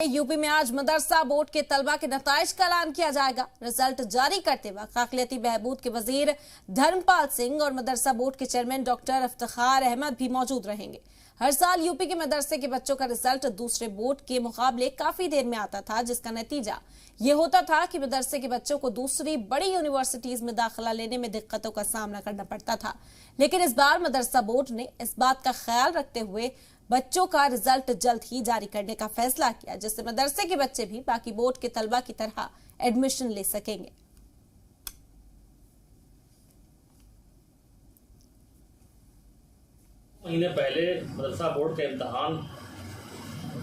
UP में आज मदरसा board के तलबा के नताइज का ऐलान किया जाएगा। रिजल्ट जारी करते वक्त काकलियती बहबूद के वजीर धर्मपाल सिंह और मदरसा बोर्ड के चेयरमैन डॉक्टर इफ्तिखार अहमद भी मौजूद रहेंगे। हर साल यूपी के मदरसे के बच्चों का रिजल्ट दूसरे बोर्ड के मुकाबले काफी देर में आता था, जिसका नतीजा ये होता था कि मदरसे के बच्चों को दूसरी बड़ी यूनिवर्सिटीज में दाखिला लेने में दिक्कतों का सामना करना पड़ता था। लेकिन इस बार मदरसा बोर्ड ने इस बात का ख्याल रखते हुए बच्चों का रिजल्ट जल्द ही जारी करने का फैसला किया, जिससे मदरसे के बच्चे भी बाकी बोर्ड के तलबा की तरह एडमिशन ले सकेंगे। महीने पहले मदरसा बोर्ड का इम्तहान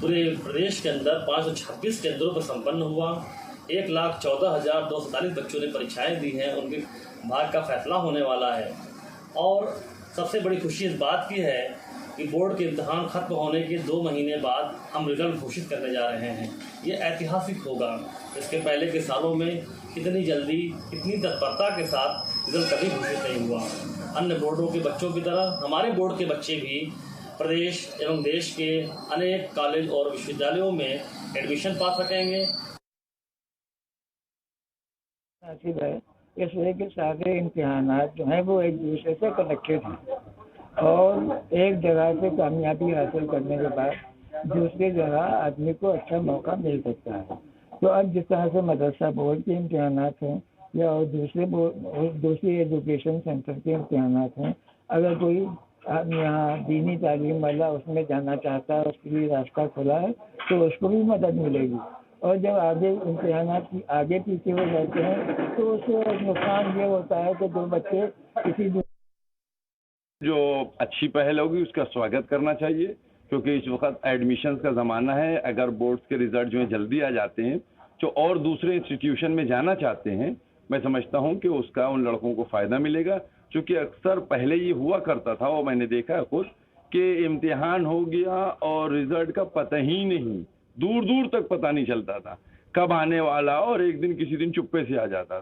पूरे प्रदेश के अंदर 526 केंद्रों पर संपन्न हुआ। 1,14,247 बच्चों ने परीक्षाएं दी हैं। उनके भाग्य का फैसला होने वाला है। और सबसे बड़ी खुशी इस बात की है कि बोर्ड के इम्तहान खत्म होने के 2 महीने बाद हम रिजल्ट घोषित करने जा रहे हैं। ये ऐतिहासिक होगा। इसके पहले के सालों में इतनी जल्दी, इतनी तत्परता के साथ रिजल्ट कभी घोषित नहीं हुआ। अन्य बोर्डों के बच्चों की तरह हमारे बोर्ड के बच्चे भी प्रदेश एवं देश के अनेक कॉलेज और विश्वविद्यालयों में एडमिशन पा सकेंगे। इसलिए कि सारे इम्तिहानात जो हैं वो एक दूसरे से कनेक्टेड हैं और एक जगह से कामयाबी हासिल करने के बाद दूसरी जगह आदमी को अच्छा मौका मिल सकता है। तो अब जिस तरह से मदरसा बोर्ड के इम्तिहानात हैं या और दूसरी एजुकेशन सेंटर के इम्तिहानात हैं, अगर कोई यहाँ दीनी तालीम वाला उसमें जाना चाहता है, उसके लिए रास्ता खुला है तो उसको भी मदद मिलेगी। और जब आगे इम्तिहानात आगे पीछे हो जाते हैं तो उससे नुकसान ये होता है कि जो बच्चे किसी जो अच्छी पहल होगी उसका स्वागत करना चाहिए, क्योंकि इस वक्त एडमिशन्स का ज़माना है। अगर बोर्ड्स के रिजल्ट जो है जल्दी आ जाते हैं जो और दूसरे इंस्टीट्यूशन में जाना चाहते हैं, मैं समझता हूं कि उसका उन लड़कों को फ़ायदा मिलेगा। क्योंकि अक्सर पहले ये हुआ करता था, वो मैंने देखा है खुद, कि इम्तिहान हो गया और रिजल्ट का पता ही नहीं, दूर दूर तक पता नहीं चलता था कब आने वाला, और एक दिन किसी दिन चुप्पे से आ जाता था।